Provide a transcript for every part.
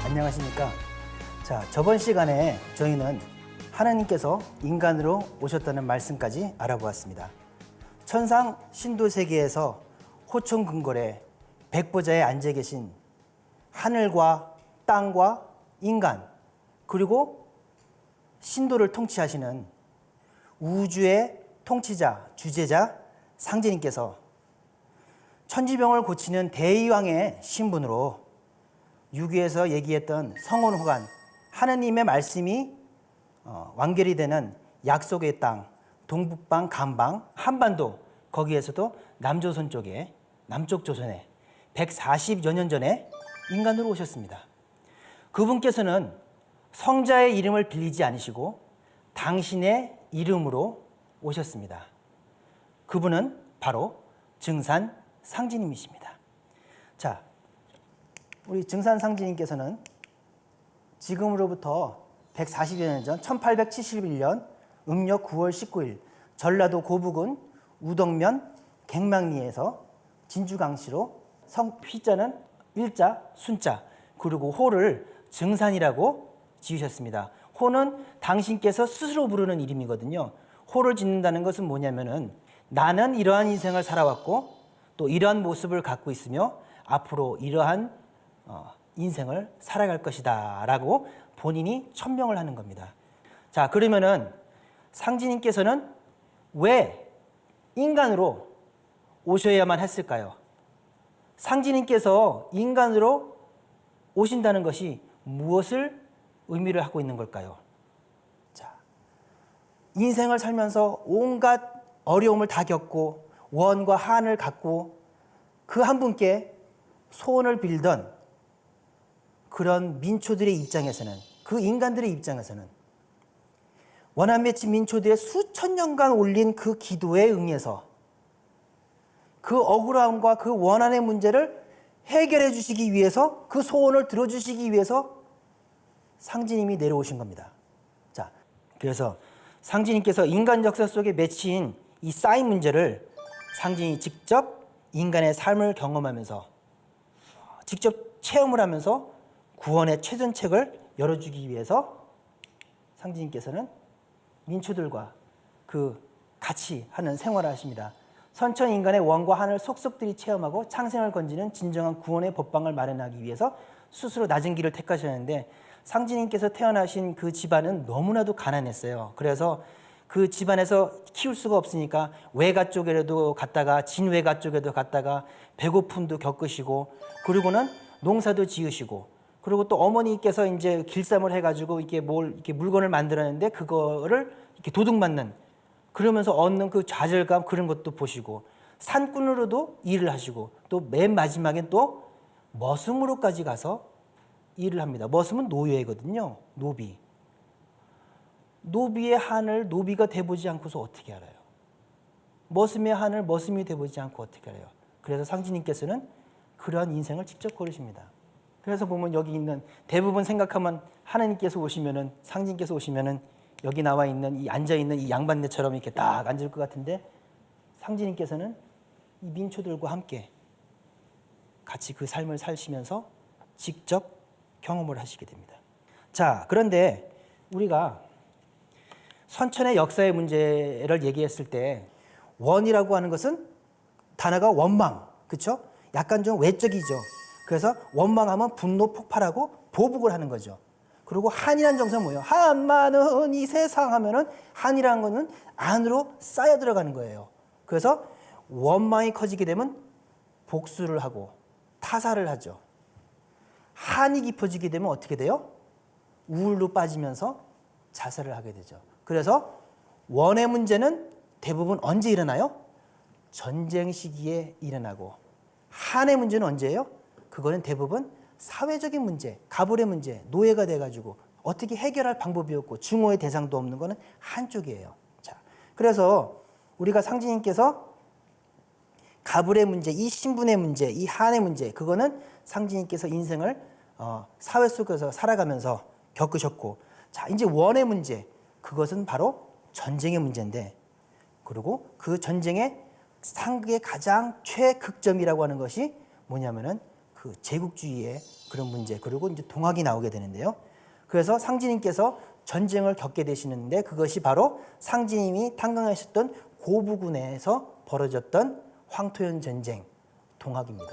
안녕하십니까. 자, 저번 시간에 저희는 하나님께서 인간으로 오셨다는 말씀까지 알아보았습니다. 천상 신도 세계에서 호총근골에 백보자에 앉아 계신 하늘과 땅과 인간, 그리고 신도를 통치하시는 우주의 통치자, 주제자 상제님께서 천지병을 고치는 대의왕의 신분으로 유교에서 얘기했던 성혼호간, 하느님의 말씀이 완결이 되는 약속의 땅, 동북방, 간방, 한반도, 거기에서도 남조선 쪽에, 남쪽 조선에 140여 년 전에 인간으로 오셨습니다. 그분께서는 성자의 이름을 빌리지 않으시고 당신의 이름으로 오셨습니다. 그분은 바로 증산 상제님이십니다. 자, 우리 증산 상제님께서는 지금으로부터 140여 년 전 1871년 음력 9월 19일 전라도 고북은 우덕면 갱망리에서 진주강씨로 휘자는 일자, 순자, 그리고 호를 증산이라고 지으셨습니다. 호는 당신께서 스스로 부르는 이름이거든요. 호를 짓는다는 것은 뭐냐면은 나는 이러한 인생을 살아왔고 또 이러한 모습을 갖고 있으며 앞으로 이러한 인생을 살아갈 것이다 라고 본인이 천명을 하는 겁니다. 자, 그러면은 상제님께서는 왜 인간으로 오셔야만 했을까요? 상제님께서 인간으로 오신다는 것이 무엇을 의미를 하고 있는 걸까요? 자, 인생을 살면서 온갖 어려움을 다 겪고 원과 한을 갖고 그 한 분께 소원을 빌던 그런 민초들의 입장에서는, 그 인간들의 입장에서는 원한 맺힌 민초들의 수천 년간 올린 그 기도에 응해서 그 억울함과 그 원한의 문제를 해결해 주시기 위해서, 그 소원을 들어주시기 위해서 상제님이 내려오신 겁니다. 자, 그래서 상제님께서 인간 역사 속에 맺힌 이 쌓인 문제를 상제님이 직접 인간의 삶을 경험하면서 직접 체험을 하면서 구원의 최전책을 열어주기 위해서 상제님께서는 민초들과 그 같이 하는 생활을 하십니다. 선천 인간의 원과 한을 속속들이 체험하고 창생을 건지는 진정한 구원의 법방을 마련하기 위해서 스스로 낮은 길을 택하셨는데, 상제님께서 태어나신 그 집안은 너무나도 가난했어요. 그래서 그 집안에서 키울 수가 없으니까 외가 쪽에도 갔다가 진외가 쪽에도 갔다가 배고픔도 겪으시고, 그리고는 농사도 지으시고, 그리고 또 어머니께서 이제 길쌈을 해가지고 이렇게 물건을 만들었는데 그거를 이렇게 도둑맞는, 그러면서 얻는 그 좌절감, 그런 것도 보시고, 산꾼으로도 일을 하시고, 또 맨 마지막엔 또 머슴으로까지 가서 일을 합니다. 머슴은 노예거든요. 노비. 노비의 한을 노비가 돼보지 않고서 어떻게 알아요? 머슴의 한을 머슴이 돼보지 않고 어떻게 알아요? 그래서 상제님께서는 그러한 인생을 직접 걸으십니다. 그래서 보면 여기 있는 대부분 생각하면 하나님께서 오시면은, 상제님께서 오시면은 여기 나와 있는 이 앉아 있는 이 양반네처럼 이렇게 딱 앉을 것 같은데, 상제님께서는 이 민초들과 함께 같이 그 삶을 사시면서 직접 경험을 하시게 됩니다. 자, 그런데 우리가 선천의 역사의 문제를 얘기했을 때 원이라고 하는 것은 단어가 원망, 그렇죠? 약간 좀 외적이죠. 그래서 원망하면 분노 폭발하고 보복을 하는 거죠. 그리고 한이라는 정서는 뭐예요? 한마는 이 세상 하면은 한이라는 거는 안으로 쌓여 들어가는 거예요. 그래서 원망이 커지게 되면 복수를 하고 타살을 하죠. 한이 깊어지게 되면 어떻게 돼요? 우울로 빠지면서 자살을 하게 되죠. 그래서 원의 문제는 대부분 언제 일어나요? 전쟁 시기에 일어나고, 한의 문제는 언제예요? 그거는 대부분 사회적인 문제, 가불의 문제, 노예가 돼가지고 어떻게 해결할 방법이 없고 증오의 대상도 없는 거는 한쪽이에요. 자, 그래서 우리가 상제님께서 가불의 문제, 이 신분의 문제, 이 한의 문제, 그거는 상제님께서 인생을 사회 속에서 살아가면서 겪으셨고, 자, 이제 원의 문제, 그것은 바로 전쟁의 문제인데, 그리고 그 전쟁의 상극의 가장 최극점이라고 하는 것이 뭐냐면은 그 제국주의의 그런 문제, 그리고 이제 동학이 나오게 되는데요. 그래서 상진님께서 전쟁을 겪게 되시는데 그것이 바로 상진님이 탕강하셨던 고부군에서 벌어졌던 황토현 전쟁, 동학입니다.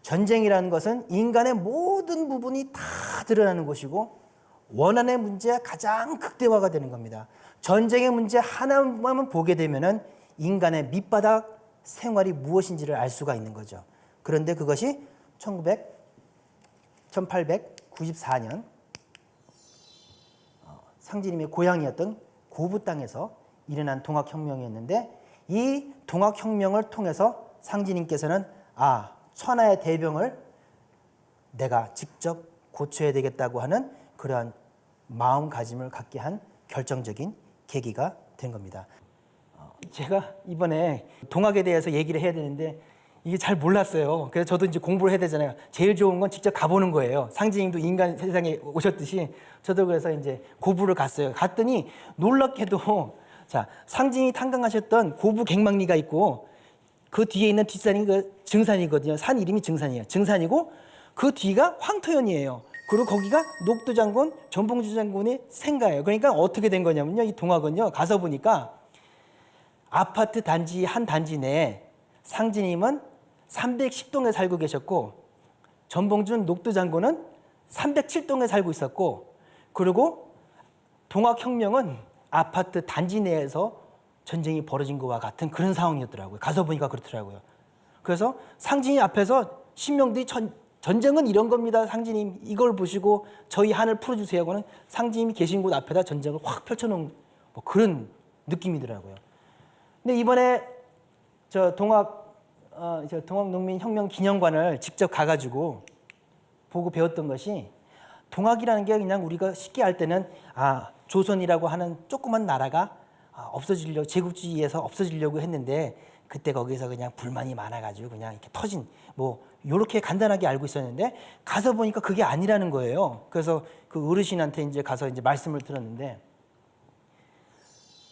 전쟁이라는 것은 인간의 모든 부분이 다 드러나는 것이고 원한의 문제가 가장 극대화가 되는 겁니다. 전쟁의 문제 하나만 보게 되면은 인간의 밑바닥 생활이 무엇인지를 알 수가 있는 거죠. 그런데 그것이 1894년 상진님의 고향이었던 고부 땅에서 일어난 동학혁명이었는데 이 동학혁명을 통해서 상진님께서는 천하의 대병을 내가 직접 고쳐야 되겠다고 하는 그러한 마음가짐을 갖게 한 결정적인 계기가 된 겁니다. 제가 이번에 동학에 대해서 얘기를 해야 되는데 이게 잘 몰랐어요. 그래서 저도 이제 공부를 해야 되잖아요. 제일 좋은 건 직접 가보는 거예요. 상진님도 인간 세상에 오셨듯이 저도 그래서 이제 고부를 갔어요. 갔더니 놀랍게도 자, 상진이 탕강하셨던 고부 갱망리가 있고 그 뒤에 있는 뒷산이 그 증산이거든요. 산 이름이 증산이에요. 증산이고 그 뒤가 황토현이에요. 그리고 거기가 녹두 장군, 전봉주 장군의 생가예요. 그러니까 어떻게 된 거냐면요. 이 동학은요. 가서 보니까 아파트 단지 한 단지 내에 상진님은 310동에 살고 계셨고 전봉준 녹두 장군은 307동에 살고 있었고 그리고 동학혁명은 아파트 단지 내에서 전쟁이 벌어진 것과 같은 그런 상황이었더라고요. 가서 보니까 그렇더라고요. 그래서 상진이 앞에서 신명들이 전쟁은 이런 겁니다. 상진님 이걸 보시고 저희 한을 풀어주세요 하고는 상진님이 계신 곳 앞에다 전쟁을 확 펼쳐놓은 뭐 그런 느낌이더라고요. 근데 이번에 저 동학농민혁명기념관을 직접 가가지고 보고 배웠던 것이 동학이라는 게 그냥 우리가 쉽게 할 때는 조선이라고 하는 조그만 나라가 없어지려고 제국주의에서 없어지려고 했는데 그때 거기서 그냥 불만이 많아가지고 그냥 이렇게 터진 뭐 요렇게 간단하게 알고 있었는데 가서 보니까 그게 아니라는 거예요. 그래서 그 어르신한테 이제 가서 이제 말씀을 들었는데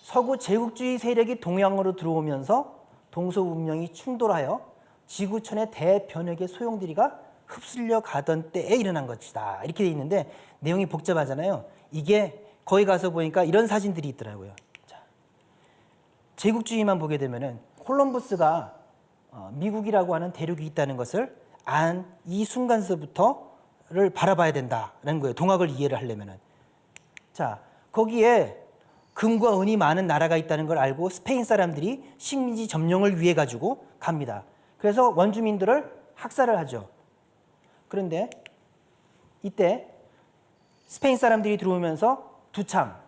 서구 제국주의 세력이 동양으로 들어오면서 동서문명이 충돌하여 지구촌의 대변혁의 소용돌이가 흡수려 가던 때에 일어난 것이다. 이렇게 돼 있는데 내용이 복잡하잖아요. 이게 거기 가서 보니까 이런 사진들이 있더라고요. 자, 제국주의만 보게 되면은 콜럼버스가 미국이라고 하는 대륙이 있다는 것을 안 이 순간서부터를 바라봐야 된다는 거예요. 동학을 이해를 하려면은. 자, 거기에 금과 은이 많은 나라가 있다는 걸 알고 스페인 사람들이 식민지 점령을 위해 가지고 갑니다. 그래서 원주민들을 학살을 하죠. 그런데 이때 스페인 사람들이 들어오면서 두창,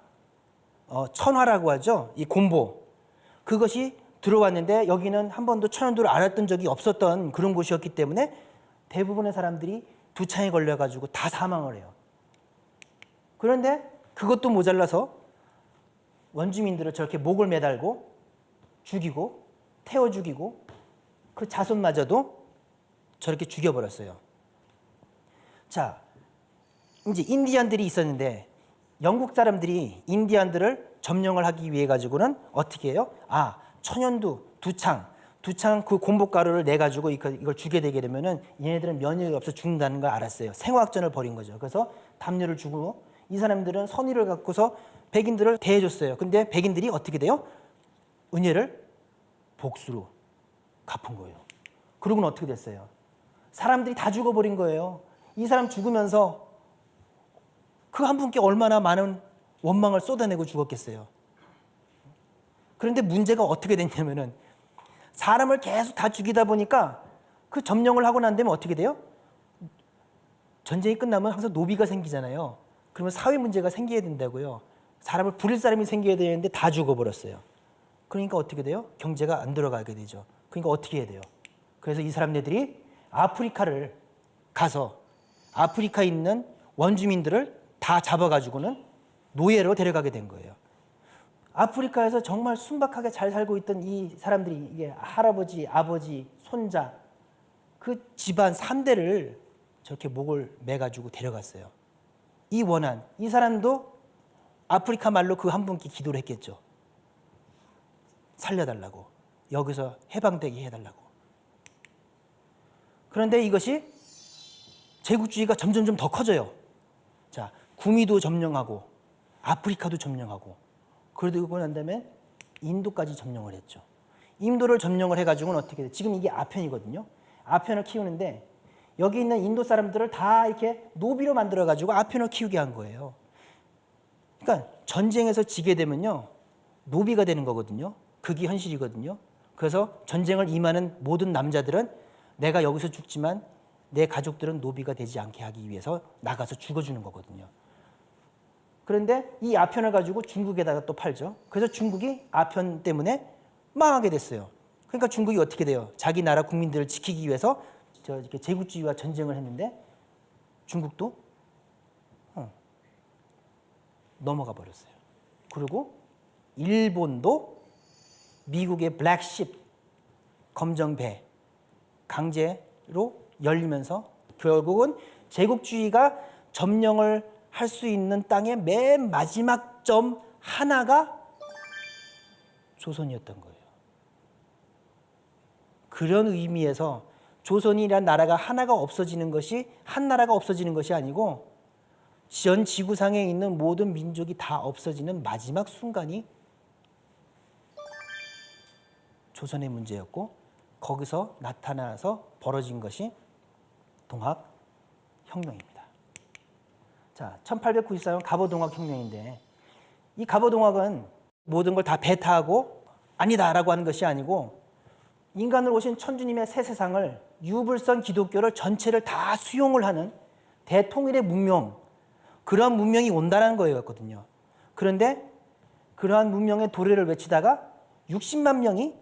천화라고 하죠. 이 곰보. 그것이 들어왔는데 여기는 한 번도 천연두를 알았던 적이 없었던 그런 곳이었기 때문에 대부분의 사람들이 두창에 걸려가지고 다 사망을 해요. 그런데 그것도 모자라서 원주민들을 저렇게 목을 매달고 죽이고 태워 죽이고 그 자손마저도 저렇게 죽여버렸어요. 자, 이제 인디안들이 있었는데 영국 사람들이 인디안들을 점령을 하기 위해 가지고는 어떻게 해요? 천연두, 두창 그 곰보가루를 내 가지고 이걸 주게 되게 되면은 얘네들은 면역이 없어 죽는다는 걸 알았어요. 생화학전을 벌인 거죠. 그래서 담요를 주고 이 사람들은 선의를 갖고서 백인들을 대해줬어요. 근데 백인들이 어떻게 돼요? 은혜를 복수로 갚은 거예요. 그러고는 어떻게 됐어요? 사람들이 다 죽어버린 거예요. 이 사람 죽으면서 그 한 분께 얼마나 많은 원망을 쏟아내고 죽었겠어요. 그런데 문제가 어떻게 됐냐면은 사람을 계속 다 죽이다 보니까 그 점령을 하고 난 다음에 어떻게 돼요? 전쟁이 끝나면 항상 노비가 생기잖아요. 그러면 사회 문제가 생겨야 된다고요. 사람을 부릴 사람이 생겨야 되는데 다 죽어버렸어요. 그러니까 어떻게 돼요? 경제가 안 들어가게 되죠. 그러니까 어떻게 해야 돼요? 그래서 이 사람들이 아프리카를 가서 아프리카에 있는 원주민들을 다 잡아가지고는 노예로 데려가게 된 거예요. 아프리카에서 정말 순박하게 잘 살고 있던 이 사람들이 이게 할아버지, 아버지, 손자 그 집안 3대를 저렇게 목을 매가지고 데려갔어요. 이 원한, 이 사람도 아프리카 말로 그 한 분께 기도를 했겠죠. 살려달라고. 여기서 해방되게 해달라고. 그런데 이것이 제국주의가 점점점 더 커져요. 자, 구미도 점령하고 아프리카도 점령하고 그러고 난 다음에 인도까지 점령을 했죠. 인도를 점령을 해가지고는 어떻게 돼? 지금 이게 아편이거든요. 아편을 키우는데 여기 있는 인도 사람들을 다 이렇게 노비로 만들어가지고 아편을 키우게 한 거예요. 그러니까 전쟁에서 지게 되면요. 노비가 되는 거거든요. 그게 현실이거든요. 그래서 전쟁을 임하는 모든 남자들은 내가 여기서 죽지만 내 가족들은 노비가 되지 않게 하기 위해서 나가서 죽어주는 거거든요. 그런데 이 아편을 가지고 중국에다가 또 팔죠. 그래서 중국이 아편 때문에 망하게 됐어요. 그러니까 중국이 어떻게 돼요? 자기 나라 국민들을 지키기 위해서 이렇게 제국주의와 전쟁을 했는데 중국도 넘어가 버렸어요. 그리고 일본도 미국의 블랙십 검정배 강제로 열리면서 결국은 제국주의가 점령을 할 수 있는 땅의 맨 마지막 점 하나가 조선이었던 거예요. 그런 의미에서 조선이란 나라가 하나가 없어지는 것이 한 나라가 없어지는 것이 아니고 전 지구상에 있는 모든 민족이 다 없어지는 마지막 순간이 조선의 문제였고 거기서 나타나서 벌어진 것이 동학혁명입니다. 자, 1894년 갑오동학혁명인데 이 갑오동학은 모든 걸 다 배타하고 아니다라고 하는 것이 아니고 인간으로 오신 천주님의 새 세상을 유불선 기독교를 전체를 다 수용을 하는 대통일의 문명 그러한 문명이 온다는 거였거든요. 그런데 그러한 문명의 도래를 외치다가 60만 명이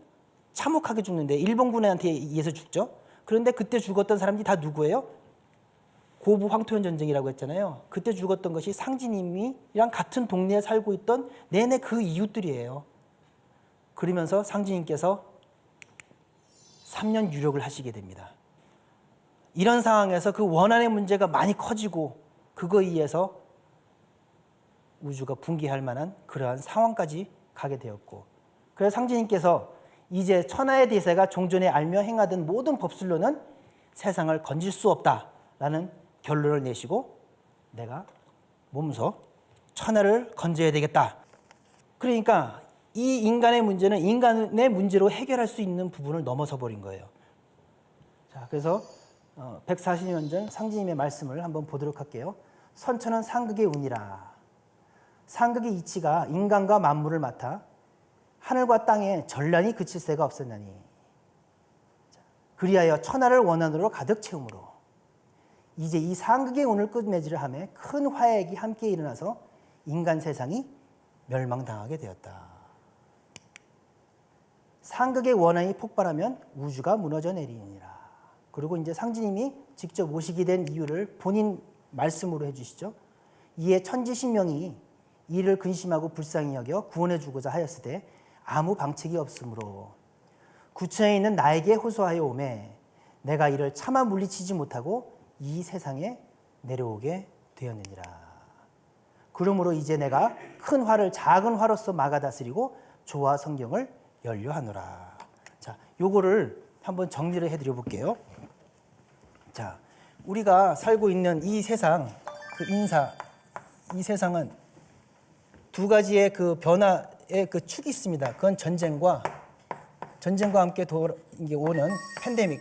참혹하게 죽는데 일본군한테 의해서 죽죠. 그런데 그때 죽었던 사람들이 다 누구예요? 고부 황토현 전쟁이라고 했잖아요. 그때 죽었던 것이 상진님이랑 같은 동네에 살고 있던 내내 그 이웃들이에요. 그러면서 상진님께서 3년 유력을 하시게 됩니다. 이런 상황에서 그 원한의 문제가 많이 커지고 그거에 의해서 우주가 붕괴할 만한 그러한 상황까지 가게 되었고 그래서 상진님께서 이제 천하의 대세가 종전에 알며 행하던 모든 법술로는 세상을 건질 수 없다라는 결론을 내시고 내가 몸소 천하를 건져야 되겠다. 그러니까 이 인간의 문제는 인간의 문제로 해결할 수 있는 부분을 넘어서 버린 거예요. 자, 그래서 140년 전 상진님의 말씀을 한번 보도록 할게요. 선천은 상극의 운이라. 상극의 이치가 인간과 만물을 맡아 하늘과 땅에 전란이 그칠 새가 없었나니 그리하여 천하를 원한으로 가득 채우므로 이제 이 상극의 운을 끝맺으려 하며 큰 화액이 함께 일어나서 인간 세상이 멸망당하게 되었다. 상극의 원한이 폭발하면 우주가 무너져 내리니라. 그리고 이제 상진님이 직접 오시게 된 이유를 본인 말씀으로 해주시죠. 이에 천지신명이 이를 근심하고 불쌍히 여겨 구원해 주고자 하였으되 아무 방책이 없으므로 구천에 있는 나에게 호소하여 오매 내가 이를 차마 물리치지 못하고 이 세상에 내려오게 되었느니라. 그러므로 이제 내가 큰 화를 작은 화로서 막아 다스리고 조화 성경을 연료하노라. 자, 요거를 한번 정리를 해드려 볼게요. 자, 우리가 살고 있는 이 세상, 이 세상은 두 가지의 그 변화의 그 축이 있습니다. 그건 전쟁과 함께 오는 팬데믹,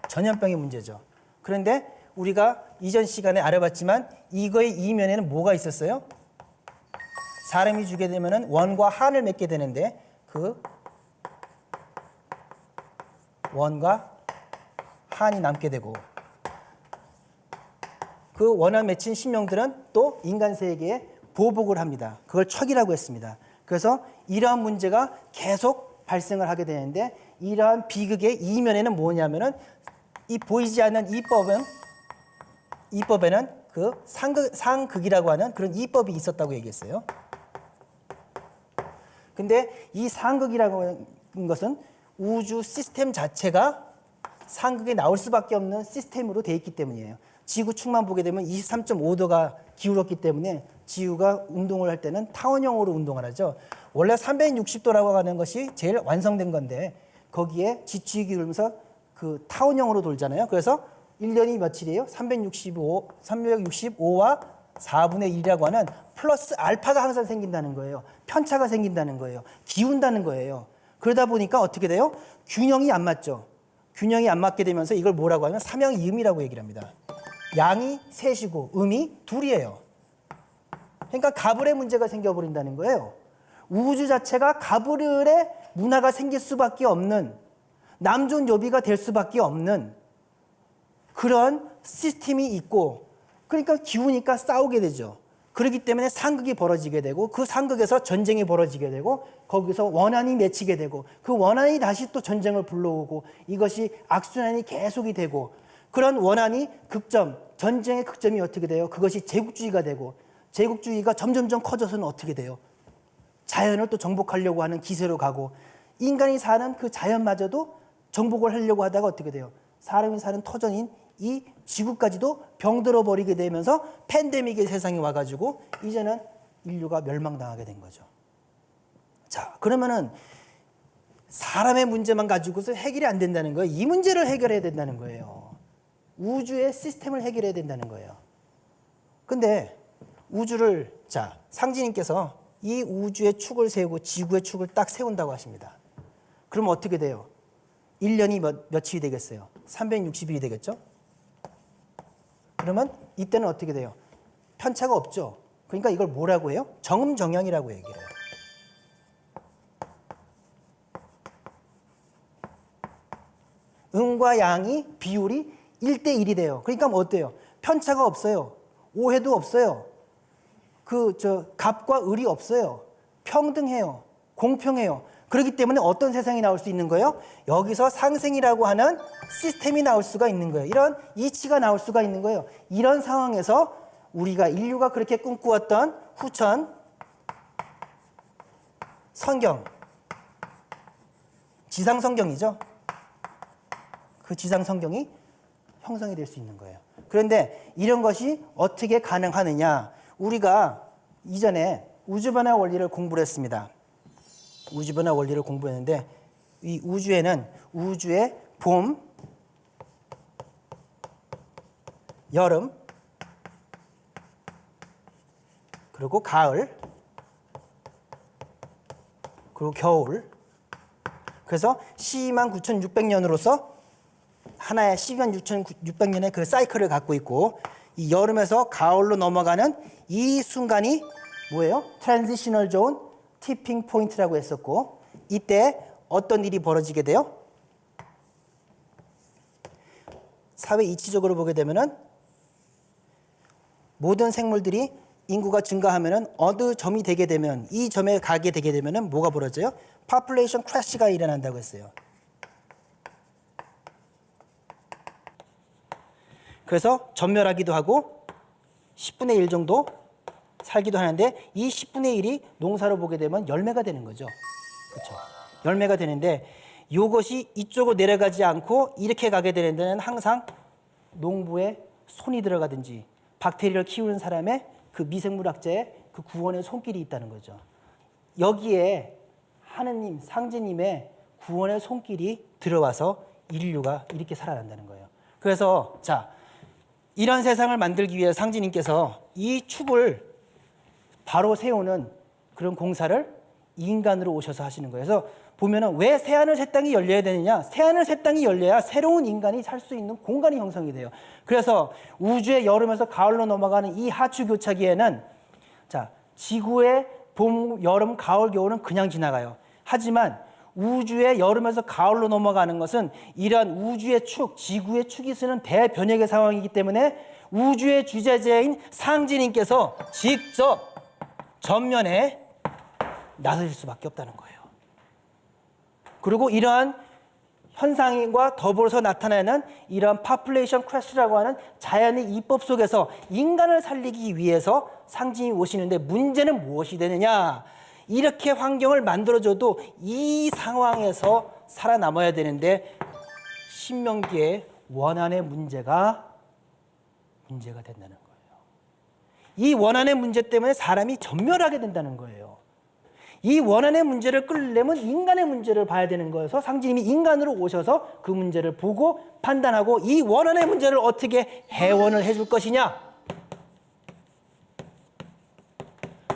전염병의 문제죠. 그런데 우리가 이전 시간에 알아봤지만 이거의 이면에는 뭐가 있었어요? 사람이 죽게 되면은 원과 한을 맺게 되는데 그 원과 한이 남게 되고 그 원한 맺힌 신명들은 또 인간 세계에 보복을 합니다. 그걸 척이라고 했습니다. 그래서 이러한 문제가 계속 발생을 하게 되는데 이러한 비극의 이면에는 뭐냐면은 이 보이지 않는 이법에는 그 상극이라고 하는 그런 이법이 있었다고 얘기했어요. 근데 이 상극이라고 하는 것은 우주 시스템 자체가 상극에 나올 수밖에 없는 시스템으로 되어 있기 때문이에요. 지구축만 보게 되면 23.5도가 기울었기 때문에 지구가 운동을 할 때는 타원형으로 운동을 하죠. 원래 360도라고 하는 것이 제일 완성된 건데 거기에 지축이 기울면서 그 타원형으로 돌잖아요. 그래서 1년이 며칠이에요? 365와 4분의 1이라고 하는 플러스 알파가 항상 생긴다는 거예요. 편차가 생긴다는 거예요. 기운다는 거예요. 그러다 보니까 어떻게 돼요? 균형이 안 맞죠. 균형이 안 맞게 되면서 이걸 뭐라고 하면 삼형이음이라고 얘기를 합니다. 양이 셋이고 음이 둘이에요. 그러니까 가불의 문제가 생겨버린다는 거예요. 우주 자체가 가불의 문화가 생길 수밖에 없는, 남존여비가 될 수밖에 없는 그런 시스템이 있고, 그러니까 기우니까 싸우게 되죠. 그렇기 때문에 상극이 벌어지게 되고, 그 상극에서 전쟁이 벌어지게 되고, 거기서 원한이 맺히게 되고, 그 원한이 다시 또 전쟁을 불러오고, 이것이 악순환이 계속이 되고, 그런 원한이 극점, 전쟁의 극점이 어떻게 돼요? 그것이 제국주의가 되고, 제국주의가 점점점 커져서는 어떻게 돼요? 자연을 또 정복하려고 하는 기세로 가고, 인간이 사는 그 자연마저도 정복을 하려고 하다가 어떻게 돼요? 사람이 사는 터전인 이 지구까지도 병들어 버리게 되면서 팬데믹의 세상이 와가지고 이제는 인류가 멸망당하게 된 거죠. 자, 그러면은 사람의 문제만 가지고서 해결이 안 된다는 거예요. 이 문제를 해결해야 된다는 거예요. 우주의 시스템을 해결해야 된다는 거예요. 근데 우주를, 자, 상진님께서 이 우주의 축을 세우고 지구의 축을 딱 세운다고 하십니다. 그럼 어떻게 돼요? 1년이 며칠이 되겠어요? 360일이 되겠죠? 그러면 이때는 어떻게 돼요? 편차가 없죠. 그러니까 이걸 뭐라고 해요? 정음정연이라고 얘기를 해요. 음과 양이 비율이 1대1이 돼요. 그러니까 뭐 어때요? 편차가 없어요. 오해도 없어요. 갑과 을이 없어요. 평등해요. 공평해요. 그렇기 때문에 어떤 세상이 나올 수 있는 거예요? 여기서 상생이라고 하는 시스템이 나올 수가 있는 거예요. 이런 이치가 나올 수가 있는 거예요. 이런 상황에서 우리가 인류가 그렇게 꿈꾸었던 후천 성경, 지상 성경이죠. 그 지상 성경이 형성이 될 수 있는 거예요. 그런데 이런 것이 어떻게 가능하느냐? 우리가 이전에 우주변화 원리를 공부를 했습니다. 우주변화 원리를 공부했는데 이 우주에는 우주의 봄, 여름, 그리고 가을, 그리고 겨울. 그래서 129,600년으로서 하나의 126,600년의 그 사이클을 갖고 있고, 이 여름에서 가을로 넘어가는 이 순간이 뭐예요? 트랜지셔널 존 티핑 포인트라고 했었고, 이때 어떤 일이 벌어지게 돼요? 사회 이치적으로 보게 되면은 모든 생물들이 인구가 증가하면은 어느 점이 되게 되면, 이 점에 가게 되게 되면은 뭐가 벌어져요? population crash가 일어난다고 했어요. 그래서 전멸하기도 하고 10분의 1 정도 살기도 하는데, 이 10분의 1이 농사로 보게 되면 열매가 되는 거죠. 그렇죠? 열매가 되는데, 이것이 이쪽으로 내려가지 않고 이렇게 가게 되는 데는 항상 농부의 손이 들어가든지 박테리아를 키우는 사람의 그 미생물학자의 그 구원의 손길이 있다는 거죠. 여기에 하느님, 상제님의 구원의 손길이 들어와서 인류가 이렇게 살아난다는 거예요. 그래서 자, 이런 세상을 만들기 위해 상제님께서 이 축을 바로 세우는 그런 공사를 인간으로 오셔서 하시는 거예요. 그래서 보면은 왜 새하늘 새 땅이 열려야 되느냐? 새하늘 새 땅이 열려야 새로운 인간이 살 수 있는 공간이 형성이 돼요. 그래서 우주의 여름에서 가을로 넘어가는 이 하추 교차기에는, 자, 지구의 봄, 여름, 가을, 겨울은 그냥 지나가요. 하지만 우주의 여름에서 가을로 넘어가는 것은 이러한 우주의 축, 지구의 축이 쓰는 대변혁의 상황이기 때문에 우주의 주재자인 상제님께서 직접 전면에 나서실 수밖에 없다는 거예요. 그리고 이러한 현상과 더불어서 나타나는 이러한 파퓰레이션 크래시라고 하는 자연의 이법 속에서 인간을 살리기 위해서 상징이 오시는데, 문제는 무엇이 되느냐? 이렇게 환경을 만들어줘도 이 상황에서 살아남아야 되는데, 신명기의 원한의 문제가 된다는 거예요. 이 원한의 문제 때문에 사람이 전멸하게 된다는 거예요. 이 원한의 문제를 끌려면 인간의 문제를 봐야 되는 거여서 상진님이 인간으로 오셔서 그 문제를 보고 판단하고 이 원한의 문제를 어떻게 해원을 해줄 것이냐.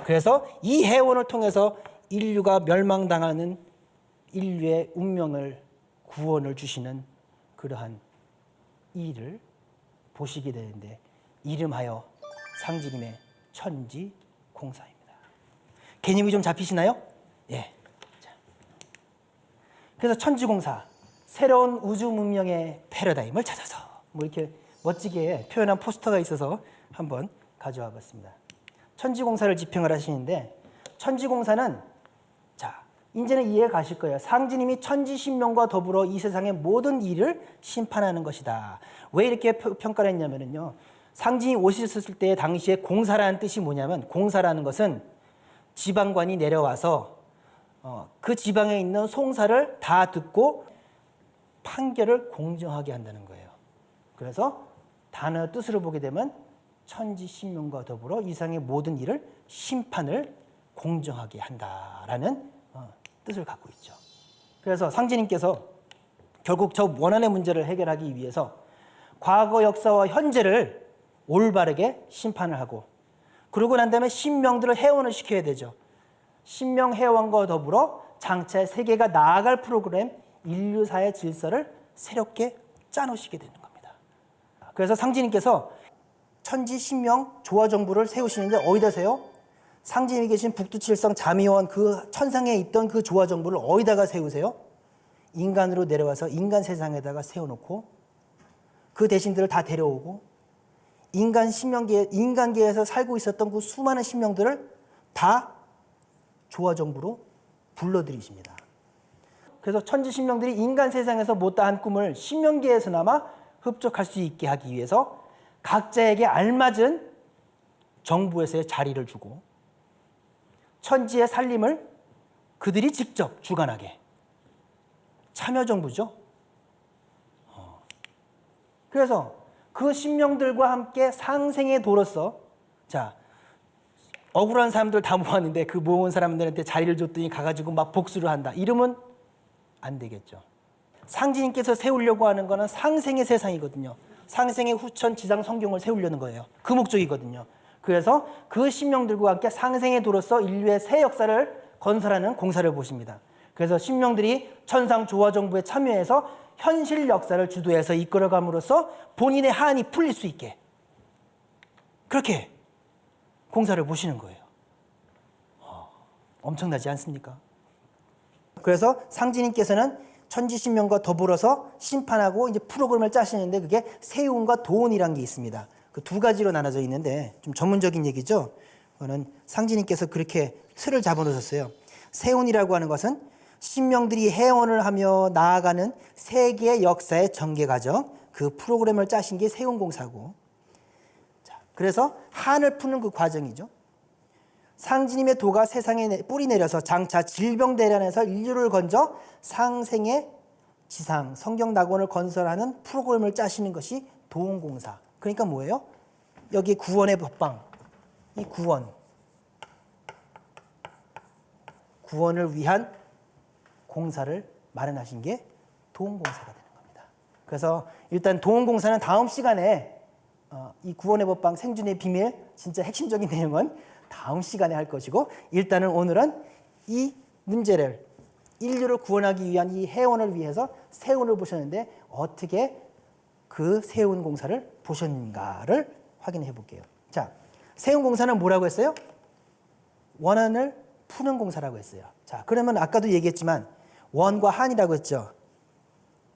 그래서 이 해원을 통해서 인류가 멸망당하는 인류의 운명을 구원을 주시는 그러한 일을 보시게 되는데 이름하여 상진님의 천지공사입니다. 개념이 좀 잡히시나요? 예. 자. 그래서 천지공사, 새로운 우주 문명의 패러다임을 찾아서 뭐 이렇게 멋지게 표현한 포스터가 있어서 한번 가져와 봤습니다. 천지공사를 지평을 하시는데 천지공사는 자 이제는 이해 가실 거예요. 상진님이 천지신명과 더불어 이 세상의 모든 일을 심판하는 것이다. 왜 이렇게 평가를 했냐면요. 상진이 오셨을 때 당시에 공사라는 뜻이 뭐냐면 공사라는 것은 지방관이 내려와서 그 지방에 있는 송사를 다 듣고 판결을 공정하게 한다는 거예요. 그래서 단어 뜻으로 보게 되면 천지신명과 더불어 이 세상의 모든 일을 심판을 공정하게 한다라는 뜻을 갖고 있죠. 그래서 상진님께서 결국 저 원한의 문제를 해결하기 위해서 과거 역사와 현재를 올바르게 심판을 하고 그러고 난 다음에 신명들을 해원을 시켜야 되죠. 신명 해원과 더불어 장차 세계가 나아갈 프로그램 인류사의 질서를 새롭게 짜놓으시게 되는 겁니다. 그래서 상진님께서 천지 신명 조화 정부를 세우시는데 어디다 세요? 상진이 계신 북두칠성 자미원 그 천상에 있던 그 조화 정부를 어디다가 세우세요? 인간으로 내려와서 인간 세상에다가 세워놓고 그 대신들을 다 데려오고 인간계에서 살고 있었던 그 수많은 신명들을 다 조화 정부로 불러들이십니다. 그래서 천지 신명들이 인간 세상에서 못다한 꿈을 신명계에서나마 흡족할 수 있게 하기 위해서 각자에게 알맞은 정부에서의 자리를 주고 천지의 살림을 그들이 직접 주관하게 참여정부죠. 그래서 그 신명들과 함께 상생의 도로서 자 억울한 사람들 다 모았는데 그 모은 사람들한테 자리를 줬더니 가가지고 막 복수를 한다. 이러면 안 되겠죠. 상진님께서 세우려고 하는 거는 상생의 세상이거든요. 상생의 후천 지상 성경을 세우려는 거예요. 그 목적이거든요. 그래서 그 신명들과 함께 상생의 도로서 인류의 새 역사를 건설하는 공사를 보십니다. 그래서 신명들이 천상 조화 정부에 참여해서 현실 역사를 주도해서 이끌어감으로써 본인의 한이 풀릴 수 있게 그렇게 공사를 보시는 거예요. 엄청나지 않습니까? 그래서 상진님께서는 천지신명과 더불어서 심판하고 이제 프로그램을 짜시는데 그게 세운과 도운이라는 게 있습니다. 그 두 가지로 나눠져 있는데 좀 전문적인 얘기죠. 그거는 상진님께서 그렇게 틀을 잡아놓으셨어요. 세운이라고 하는 것은 신명들이 해원을 하며 나아가는 세계의 역사의 전개 과정, 그 프로그램을 짜신 게 세운공사고, 자, 그래서 한을 푸는 그 과정이죠. 상진님의 도가 세상에 뿌리 내려서 장차 질병 대란에서 인류를 건져 상생의 지상, 성경 낙원을 건설하는 프로그램을 짜시는 것이 도운공사. 그러니까 뭐예요? 여기 구원의 법방, 이 구원을 위한 공사를 마련하신 게 도운공사가 되는 겁니다. 그래서 일단 도운공사는 다음 시간에 이 구원의 법방 생존의 비밀 진짜 핵심적인 내용은 다음 시간에 할 것이고 일단은 오늘은 이 문제를 인류를 구원하기 위한 이 해원을 위해서 세운을 보셨는데 어떻게 그 세운 공사를 보셨는가를 확인해 볼게요. 자, 세운 공사는 뭐라고 했어요? 원한을 푸는 공사라고 했어요. 자, 그러면 아까도 얘기했지만 원과 한이라고 했죠.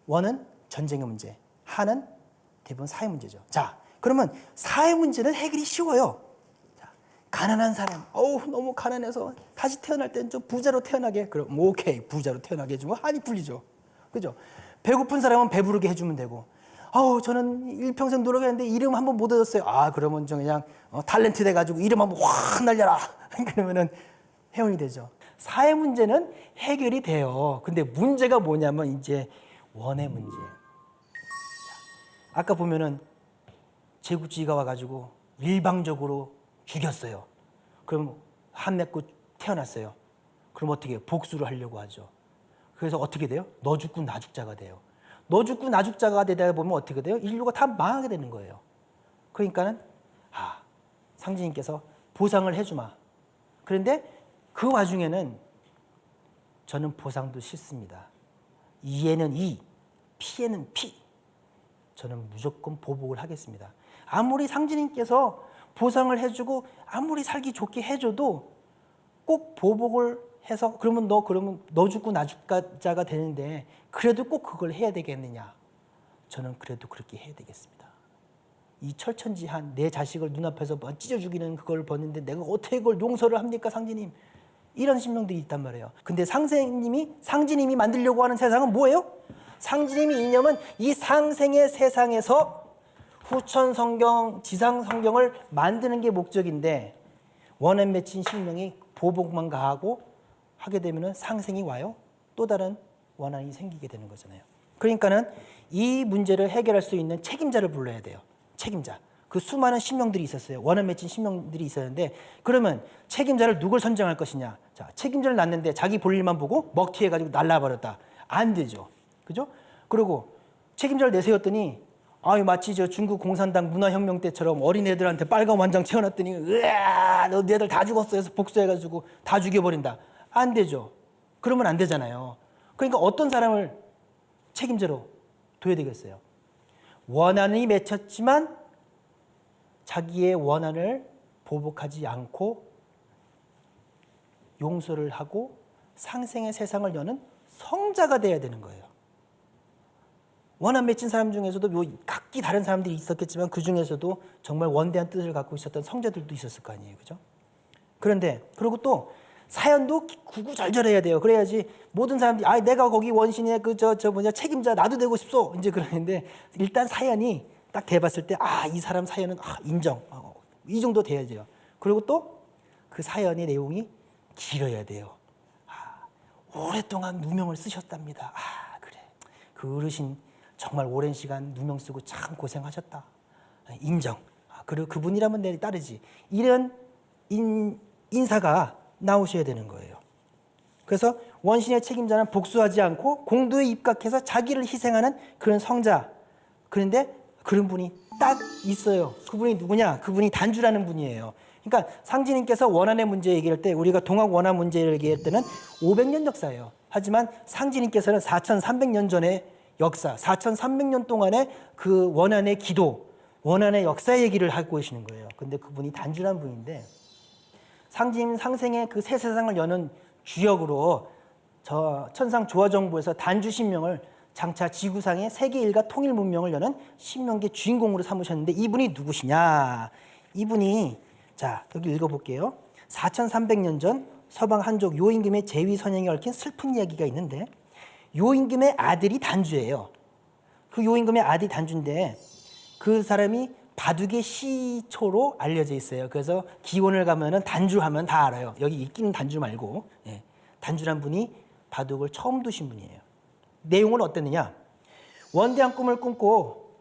원은 전쟁의 문제, 한은 대부분 사회 문제죠. 자, 그러면 사회 문제는 해결이 쉬워요. 자, 가난한 사람, 너무 가난해서 다시 태어날 때는 좀 부자로 태어나게. 그럼 오케이, 부자로 태어나게 해주면 한이 풀리죠. 그죠? 배고픈 사람은 배부르게 해주면 되고, 저는 일평생 노력했는데 이름 한번 못 얻었어요. 그러면 좀 그냥 탤런트 돼가지고 이름 한번 확 날려라. 그러면은 해원이 되죠. 사회 문제는 해결이 돼요. 근데 문제가 뭐냐면 이제 원의 문제. 아까 보면은 제국주의가 와가지고 일방적으로 죽였어요. 그럼 한 맺고 태어났어요. 그럼 어떻게 해요? 복수를 하려고 하죠. 그래서 어떻게 돼요? 너 죽고 나 죽자가 돼요. 너 죽고 나 죽자가 되다 보면 어떻게 돼요? 인류가 다 망하게 되는 거예요. 그러니까는 상주님께서 보상을 해주마. 그런데 그 와중에는 저는 보상도 싫습니다. 이에는 이, 피에는 피. 저는 무조건 보복을 하겠습니다. 아무리 상주님께서 보상을 해주고 아무리 살기 좋게 해줘도 꼭 보복을 해서 그러면 너 죽고 나 죽자가 되는데 그래도 꼭 그걸 해야 되겠느냐? 저는 그래도 그렇게 해야 되겠습니다. 이 철천지한 내 자식을 눈앞에서 찢어 죽이는 그걸 봤는데 내가 어떻게 그걸 용서를 합니까, 상지님? 이런 신명들이 있단 말이에요. 근데 상지님이 만들려고 하는 세상은 뭐예요? 상지님이 이념은 이 상생의 세상에서 후천 성경, 지상 성경을 만드는 게 목적인데 원한 맺힌 신명이 보복만 가하고 하게 되면 상생이 와요. 또 다른 원한이 생기게 되는 거잖아요. 그러니까는 이 문제를 해결할 수 있는 책임자를 불러야 돼요. 책임자. 그 수많은 신명들이 있었어요. 원한 맺힌 신명들이 있었는데 그러면 책임자를 누굴 선정할 것이냐. 자, 책임자를 낳는데 자기 볼일만 보고 먹튀해가지고 날라버렸다. 안 되죠. 그죠? 그리고 책임자를 내세웠더니 마치 저 중국 공산당 문화혁명 때처럼 어린애들한테 빨간 완장 채워놨더니 으아 너 애들 다 죽었어 해서 복수해가지고 다 죽여버린다. 안 되죠. 그러면 안 되잖아요. 그러니까 어떤 사람을 책임자로 둬야 되겠어요. 원한이 맺혔지만 자기의 원한을 보복하지 않고 용서를 하고 상생의 세상을 여는 성자가 돼야 되는 거예요. 원한 맺힌 사람 중에서도 각기 다른 사람들이 있었겠지만 그 중에서도 정말 원대한 뜻을 갖고 있었던 성자들도 있었을 거 아니에요. 그죠? 그런데 그리고 또 사연도 구구절절해야 돼요. 그래야지 모든 사람들이 내가 거기 원신의 책임자 나도 되고 싶소. 이제 그러는데 일단 사연이 딱 대봤을 때 이 사람 사연은 인정. 이 정도 돼야 돼요. 그리고 또 그 사연의 내용이 길어야 돼요. 오랫동안 누명을 쓰셨답니다. 그래. 그 어르신 정말 오랜 시간 누명 쓰고 참 고생하셨다. 인정. 그리고 그분이라면 내 따르지. 이런 인사가 나오셔야 되는 거예요. 그래서 원신의 책임자는 복수하지 않고 공도에 입각해서 자기를 희생하는 그런 성자. 그런데 그런 분이 딱 있어요. 그분이 누구냐? 그분이 단주라는 분이에요. 그러니까 상지님께서 원한의 문제 얘기할 때 우리가 동학 원한 문제를 얘기할 때는 500년 역사예요. 하지만 상지님께서는 4,300년 전의 역사, 4,300년 동안의 그 원한의 기도, 원한의 역사 얘기를 하고 계시는 거예요. 근데 그분이 단주란 분인데 상지님 상생의 그 새 세상을 여는 주역으로 저 천상 조화정부에서 단주 신명을 장차 지구상의 세계 일가 통일 문명을 여는 신명계 주인공으로 삼으셨는데 이분이 누구시냐? 이분이 자 여기 읽어볼게요. 4,300년 전 서방 한족 요임금의 제위 선양에 얽힌 슬픈 이야기가 있는데 요임금의 아들이 단주예요. 그 요임금의 아들이 단주인데 그 사람이 바둑의 시초로 알려져 있어요. 그래서 기원을 가면은 단주하면 다 알아요. 여기 있기는 단주 말고 단주란 분이 바둑을 처음 두신 분이에요. 내용은 어땠느냐? 원대한 꿈을 꿈고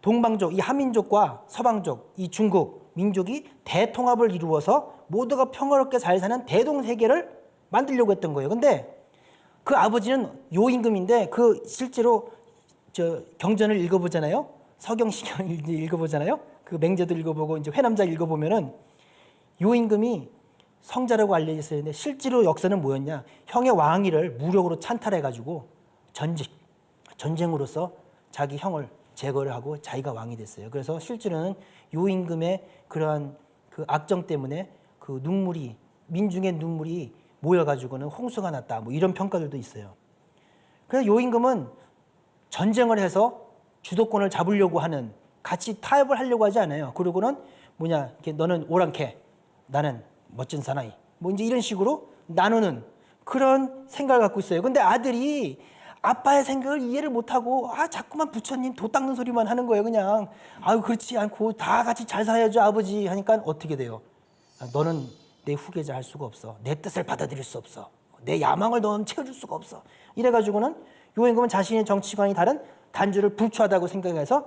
동방족, 이 한민족과 서방족, 이 중국 민족이 대통합을 이루어서 모두가 평화롭게 잘 사는 대동세계를 만들려고 했던 거예요. 근데 그 아버지는 요임금인데 그 실제로 경전을 읽어보잖아요. 서경시경을 읽어보잖아요. 그 맹제도 읽어보고 이제 회남자 읽어보면은 요임금이 성자라고 알려져 있었는데 실제로 역사는 뭐였냐? 형의 왕위를 무력으로 찬탈해가지고 전쟁으로서 자기 형을 제거를 하고 자기가 왕이 됐어요. 그래서 실제로는 요임금의 그러한 그 악정 때문에 그 눈물이 민중의 눈물이 모여가지고는 홍수가 났다. 뭐 이런 평가들도 있어요. 그래서 요임금은 전쟁을 해서 주도권을 잡으려고 하는 같이 타협을 하려고 하지 않아요. 그리고는 이렇게 너는 오랑캐, 나는 멋진 사나이. 뭐 이제 이런 식으로 나누는 그런 생각을 갖고 있어요. 근데 아들이 아빠의 생각을 이해를 못하고 자꾸만 부처님 도 닦는 소리만 하는 거예요. 그냥 그렇지 않고 다 같이 잘 살아야죠 아버지 하니까 어떻게 돼요? 너는 내 후계자 할 수가 없어. 내 뜻을 받아들일 수 없어. 내 야망을 너는 채워줄 수가 없어. 이래가지고는 요임금은 자신의 정치관이 다른 단주를 불초하다고 생각해서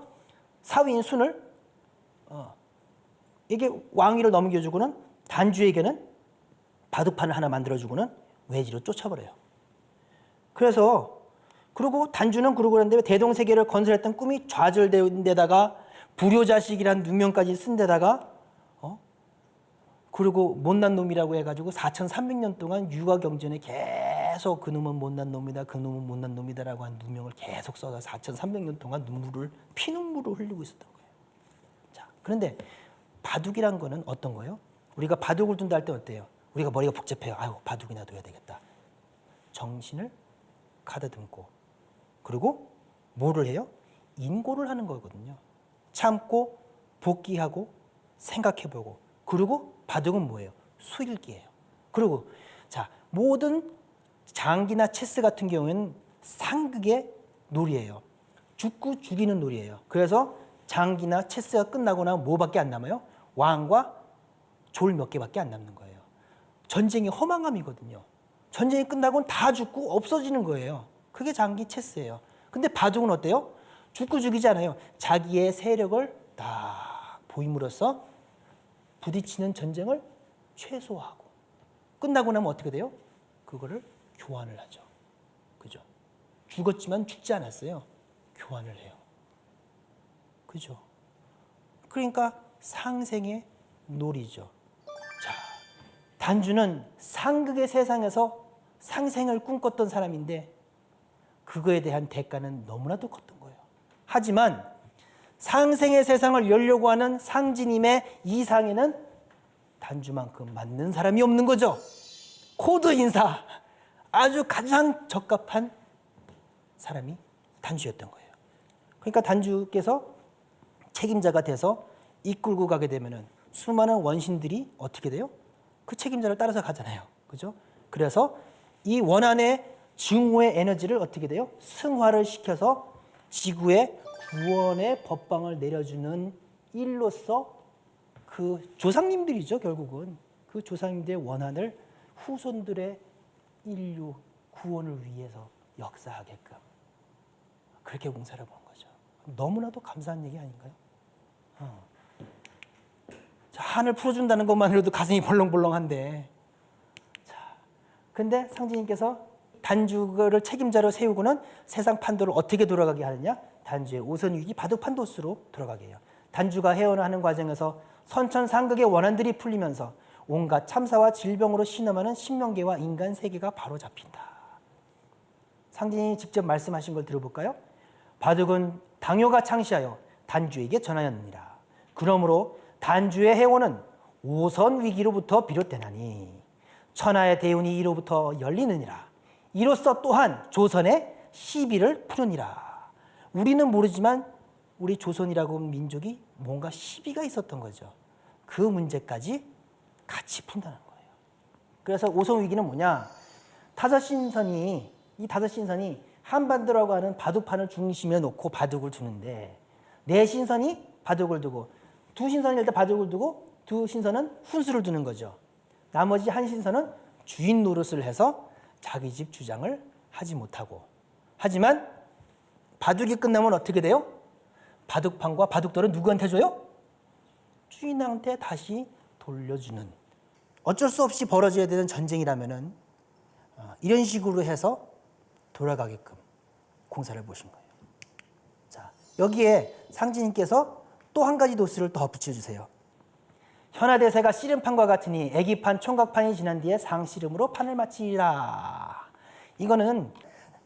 사위인 순을 이게 왕위를 넘겨주고는 단주에게는 바둑판을 하나 만들어주고는 외지로 쫓아버려요. 그래서 그리고 단주는 그러고 그랬는데 대동세계를 건설했던 꿈이 좌절된 데다가 불효자식이란 누명까지 쓴 데다가 그리고 못난 놈이라고 해가지고 4,300년 동안 육아경전에 계속 그놈은 못난 놈이다, 그놈은 못난 놈이다라고 한 누명을 계속 써서 4,300년 동안 피눈물을 흘리고 있었던 거예요. 자, 그런데 바둑이란 거는 어떤 거예요? 우리가 바둑을 둔다 할 때 어때요? 우리가 머리가 복잡해요. 아유, 바둑이나 둬야 되겠다. 정신을 가다듬고 그리고 뭐를 해요? 인고를 하는 거거든요. 참고 복기하고 생각해보고 그리고 바둑은 뭐예요? 수일기예요. 그리고 자, 모든 장기나 체스 같은 경우에는 상극의 놀이예요. 죽고 죽이는 놀이예요. 그래서 장기나 체스가 끝나고 나면 뭐밖에 안 남아요? 왕과 졸 몇 개밖에 안 남는 거예요. 전쟁이 허망함이거든요. 전쟁이 끝나고는 다 죽고 없어지는 거예요. 그게 장기 체스예요. 근데 바둑은 어때요? 죽고 죽이지 않아요. 자기의 세력을 딱 보임으로써 부딪히는 전쟁을 최소화하고 끝나고 나면 어떻게 돼요? 그거를 교환을 하죠. 그죠? 죽었지만 죽지 않았어요. 교환을 해요. 그죠? 그러니까 상생의 놀이죠. 자, 단주는 상극의 세상에서 상생을 꿈꿨던 사람인데 그거에 대한 대가는 너무나도 컸던 거예요. 하지만 상생의 세상을 열려고 하는 상진임의 이상에는 단주만큼 맞는 사람이 없는 거죠. 코드 인사, 아주 가장 적합한 사람이 단주였던 거예요. 그러니까 단주께서 책임자가 돼서 이끌고 가게 되면은 수많은 원신들이 어떻게 돼요? 그 책임자를 따라서 가잖아요. 그죠? 그래서 이 원한의 증오의 에너지를 어떻게 돼요? 승화를 시켜서 지구에 구원의 법방을 내려주는 일로서 그 조상님들이죠. 결국은 그 조상님들의 원한을 후손들의 인류 구원을 위해서 역사하게끔 그렇게 공사를 본 거죠. 너무나도 감사한 얘기 아닌가요? 자, 한을 풀어준다는 것만으로도 가슴이 벌렁벌렁한데, 자, 근데 상진님께서 단주를 책임자로 세우고는 세상 판도를 어떻게 돌아가게 하느냐? 단주의 오선위기 바둑판도수로 돌아가게 해요. 단주가 헤어나가는 과정에서 선천상극의 원한들이 풀리면서 온갖 참사와 질병으로 신음하는 신명계와 인간 세계가 바로 잡힌다. 상진이 직접 말씀하신 걸 들어볼까요? 바둑은 당효가 창시하여 단주에게 전하였느니라. 그러므로 단주의 해원은 오선 위기로부터 비롯되나니 천하의 대운이 이로부터 열리느니라. 이로써 또한 조선의 시비를 푸느니라. 우리는 모르지만 우리 조선이라고 하는 민족이 뭔가 시비가 있었던 거죠. 그 문제까지 같이 푼다는 거예요. 그래서 오선 위기는 뭐냐? 이 다섯 신선이 한반도라고 하는 바둑판을 중심에 놓고 바둑을 두는데 네 신선이 바둑을 두고 두 신선이 일단 바둑을 두고 두 신선은 훈수를 두는 거죠. 나머지 한 신선은 주인 노릇을 해서 자기 집 주장을 하지 못하고 하지만 바둑이 끝나면 어떻게 돼요? 바둑판과 바둑돌은 누구한테 줘요? 주인한테 다시 돌려주는 어쩔 수 없이 벌어져야 되는 전쟁이라면은 이런 식으로 해서 돌아가게끔 공사를 보신 거예요. 자, 여기에 상진님께서 또 한 가지 도수를 더 붙여주세요. 현하대세가 씨름판과 같으니 애기판, 총각판이 지난 뒤에 상씨름으로 판을 마치리라. 이거는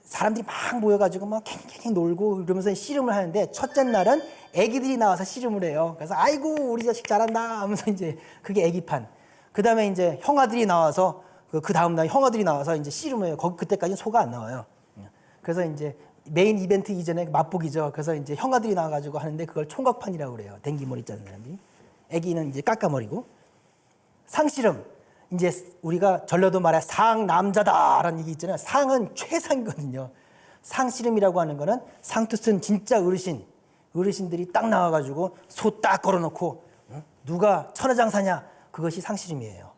사람들이 막 모여가지고 막 캥캥 놀고 이러면서 씨름을 하는데 첫째 날은 애기들이 나와서 씨름을 해요. 그래서 아이고 우리 자식 잘한다 하면서 이제 그게 애기판. 그 다음에 이제 형아들이 나와서 그 다음 날 형아들이 나와서 이제 씨름을 해요. 그때까지는 소가 안 나와요. 그래서 이제 메인 이벤트 이전에 맛보기죠. 그래서 이제 형아들이 나와가지고 하는데 그걸 총각판이라고 그래요. 댕기머리 짜는 사람들이. 애기는 이제 깎아머리고. 상씨름. 이제 우리가 전라도 말에 상남자다라는 얘기 있잖아요. 상은 최상이거든요. 상씨름이라고 하는 거는 상투쓴 진짜 어르신들이 딱 나와가지고 소 딱 걸어놓고 누가 천하장사냐 그것이 상씨름이에요.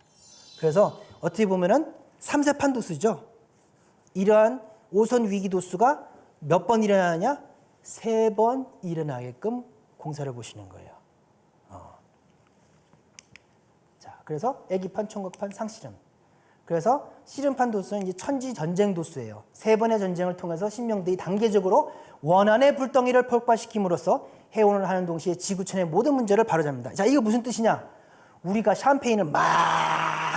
그래서 어떻게 보면은 3세판 도수죠. 이러한 오선 위기 도수가 몇 번 일어나느냐? 3번 일어나게끔 공사를 보시는 거예요. 자, 그래서 애기판, 총각판, 상씨름. 그래서 씨름판 도수는 이제 천지 전쟁 도수예요. 3번의 전쟁을 통해서 신명들이 단계적으로 원한의 불덩이를 폭발시킴으로써 해원을 하는 동시에 지구촌의 모든 문제를 바로잡는다. 자, 이거 무슨 뜻이냐? 우리가 샴페인을 막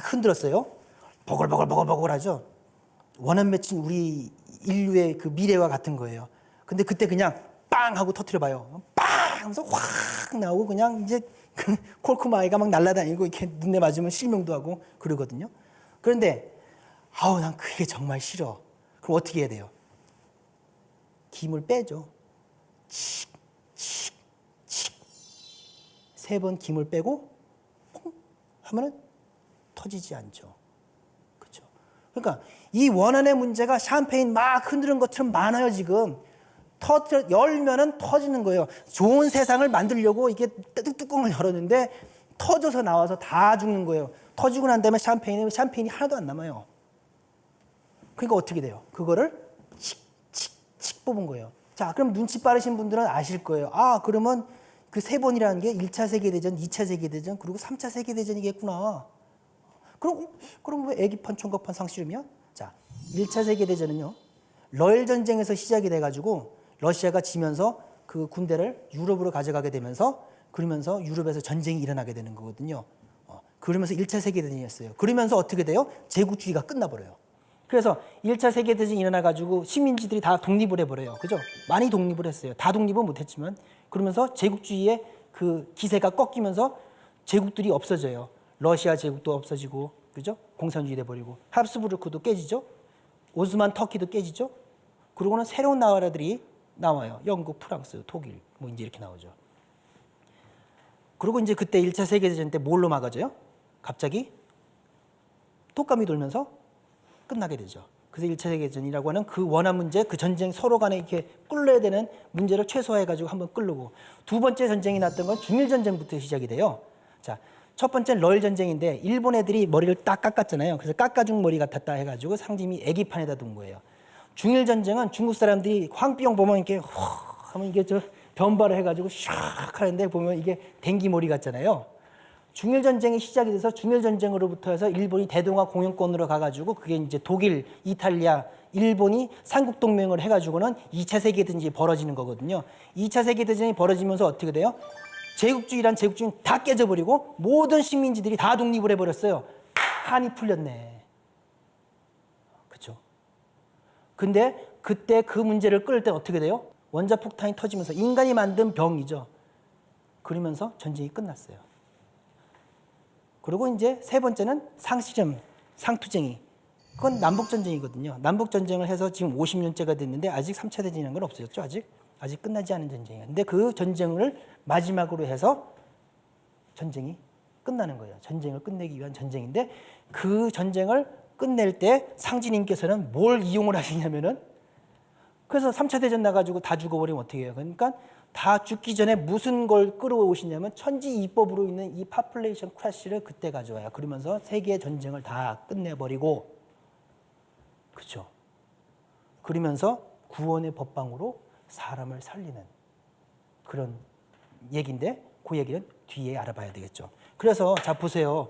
흔들었어요. 보글보글보글보글 하죠. 원한 맺힌 우리 인류의 그 미래와 같은 거예요. 근데 그때 그냥 빵 하고 터트려봐요. 빵 하면서 확 나오고 그냥 이제 그 콜쿰 아이가 막 날아다니고 이렇게 눈에 맞으면 실명도 하고 그러거든요. 그런데 난 그게 정말 싫어. 그럼 어떻게 해야 돼요? 김을 빼죠. 칙, 칙, 칙. 3번 김을 빼고 퐁 하면은 터지지 않죠. 그렇죠? 그러니까 이 원한의 문제가 샴페인 막 흔드는 것처럼 많아요, 지금. 열면은 터지는 거예요. 좋은 세상을 만들려고 이게 뚜껑을 열었는데 터져서 나와서 다 죽는 거예요. 터지고 난 다음에 샴페인이 하나도 안 남아요. 그러니까 어떻게 돼요? 그거를 칙칙칙 뽑은 거예요. 자, 그럼 눈치 빠르신 분들은 아실 거예요. 그러면 그 3번이라는 게 1차 세계대전, 2차 세계대전, 그리고 3차 세계대전이겠구나. 그럼 왜 애기판, 총각판, 상씨름이야? 자, 1차 세계대전은요. 러일 전쟁에서 시작이 돼가지고 러시아가 지면서 그 군대를 유럽으로 가져가게 되면서 그러면서 유럽에서 전쟁이 일어나게 되는 거거든요. 그러면서 1차 세계대전이었어요. 그러면서 어떻게 돼요? 제국주의가 끝나버려요. 그래서 1차 세계대전이 일어나가지고 식민지들이 다 독립을 해버려요. 그죠? 많이 독립을 했어요. 다 독립은 못했지만. 그러면서 제국주의의 그 기세가 꺾이면서 제국들이 없어져요. 러시아 제국도 없어지고, 그죠? 공산주의 돼버리고. 합스부르크도 깨지죠? 오스만 터키도 깨지죠? 그러고는 새로운 나라들이 나와요. 영국, 프랑스, 독일, 뭐 이제 이렇게 나오죠. 그리고 이제 그때 1차 세계대전 때 뭘로 막아져요? 갑자기 독감이 돌면서 끝나게 되죠. 그래서 1차 세계대전이라고 하는 그 원한 문제, 그 전쟁 서로 간에 이렇게 끌려야 되는 문제를 최소화해가지고 한번 끌고 두 번째 전쟁이 났던 건 중일전쟁부터 시작이 돼요. 자, 첫 번째는 러일 전쟁인데 일본 애들이 머리를 딱 깎았잖아요. 그래서 깎아준 머리 같았다 해가지고 상징이 애기판에다 둔 거예요. 중일전쟁은 중국 사람들이 황비용 보면 이렇게 하면 이게 변발을 해가지고 샥 하는데 보면 이게 댕기머리 같잖아요. 중일전쟁이 시작이 돼서 중일전쟁으로부터 해서 일본이 대동아 공영권으로 가가지고 그게 이제 독일, 이탈리아, 일본이 삼국동맹을 해가지고는 2차 세계대전이 벌어지는 거거든요. 2차 세계대전이 벌어지면서 어떻게 돼요? 제국주의란 제국주의는 다 깨져버리고 모든 식민지들이 다 독립을 해버렸어요. 한이 풀렸네. 그렇죠? 근데 그때 그 문제를 끌 때 어떻게 돼요? 원자폭탄이 터지면서 인간이 만든 병이죠. 그러면서 전쟁이 끝났어요. 그리고 이제 세 번째는 상씨름, 상투쟁이. 그건 남북전쟁이거든요. 남북전쟁을 해서 지금 50년째가 됐는데 아직 3차 대전이라는 건 없어졌죠. 아직 끝나지 않은 전쟁이에요. 근데 그 전쟁을 마지막으로 해서 전쟁이 끝나는 거예요. 전쟁을 끝내기 위한 전쟁인데 그 전쟁을 끝낼 때 상진님께서는 뭘 이용을 하시냐면은 그래서 3차 대전 나가지고 다 죽어버리면 어떻게 해요? 그러니까 다 죽기 전에 무슨 걸 끌어오시냐면 천지이법으로 있는 이 파퓰레이션 크래시를 그때 가져와요. 그러면서 세계 전쟁을 다 끝내버리고 그렇죠. 그러면서 구원의 법방으로 사람을 살리는 그런 얘기인데 그 얘기는 뒤에 알아봐야 되겠죠. 그래서 자 보세요.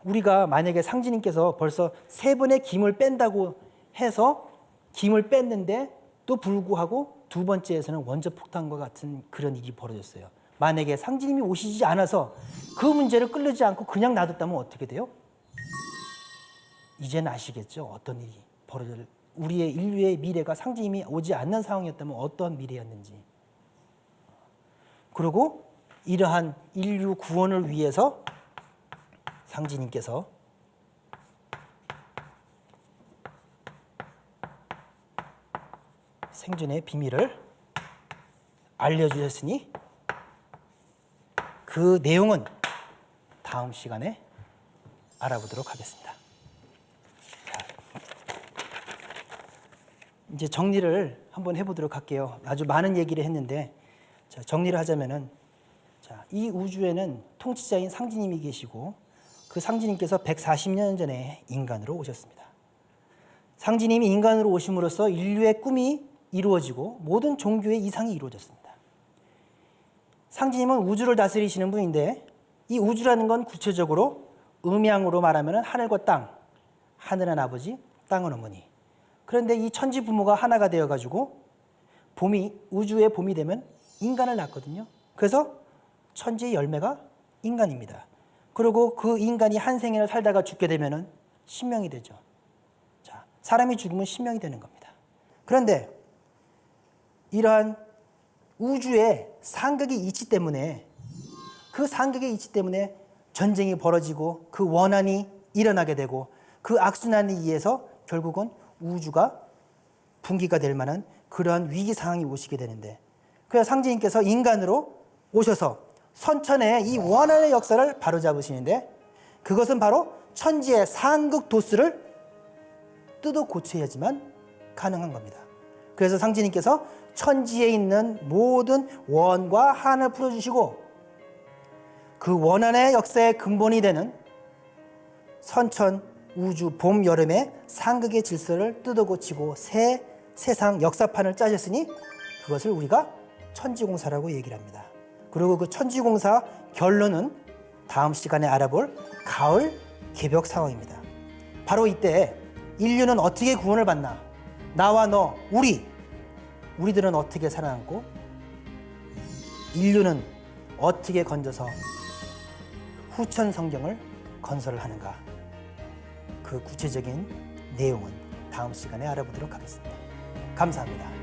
우리가 만약에 상진님께서 벌써 3번의 김을 뺀다고 해서 김을 뺐는데 또 불구하고 두 번째에서는 원자폭탄과 같은 그런 일이 벌어졌어요. 만약에 상진님이 오시지 않아서 그 문제를 끌리지 않고 그냥 놔뒀다면 어떻게 돼요? 이제는 아시겠죠? 어떤 일이 벌어질 우리의 인류의 미래가 상진님이 오지 않는 상황이었다면 어떤 미래였는지. 그리고 이러한 인류 구원을 위해서 상진님께서 생존의 비밀을 알려주셨으니 그 내용은 다음 시간에 알아보도록 하겠습니다. 자, 이제 정리를 한번 해보도록 할게요. 아주 많은 얘기를 했는데 자, 정리를 하자면은 자, 이 우주에는 통치자인 상진님이 계시고 그 상진님께서 140년 전에 인간으로 오셨습니다. 상진님이 인간으로 오심으로써 인류의 꿈이 이루어지고 모든 종교의 이상이 이루어졌습니다. 상진님은 우주를 다스리시는 분인데 이 우주라는 건 구체적으로 음양으로 말하면 하늘과 땅, 하늘은 아버지, 땅은 어머니. 그런데 이 천지 부모가 하나가 되어가지고 우주의 봄이 되면 인간을 낳거든요. 그래서 천지의 열매가 인간입니다. 그리고 그 인간이 한 생을 살다가 죽게 되면은 신명이 되죠. 자, 사람이 죽으면 신명이 되는 겁니다. 그런데 이러한 우주의 상극의 이치 때문에 그 상극의 이치 때문에 전쟁이 벌어지고 그 원한이 일어나게 되고 그 악순환에 의해서 결국은 우주가 붕괴가 될 만한 그러한 위기 상황이 오시게 되는데, 그래서 상제님께서 인간으로 오셔서 선천의 이 원한의 역사를 바로잡으시는데, 그것은 바로 천지의 상극 도수를 뜯어 고쳐야지만 가능한 겁니다. 그래서 상제님께서 천지에 있는 모든 원과 한을 풀어주시고 그 원한의 역사의 근본이 되는 선천, 우주, 봄, 여름의 상극의 질서를 뜯어 고치고 새 세상 역사판을 짜셨으니 그것을 우리가 천지공사라고 얘기를 합니다. 그리고 그 천지공사 결론은 다음 시간에 알아볼 가을 개벽 상황입니다. 바로 이때 인류는 어떻게 구원을 받나, 나와 너, 우리들은 어떻게 살아남고 인류는 어떻게 건져서 후천 성경을 건설을 하는가, 그 구체적인 내용은 다음 시간에 알아보도록 하겠습니다. 감사합니다.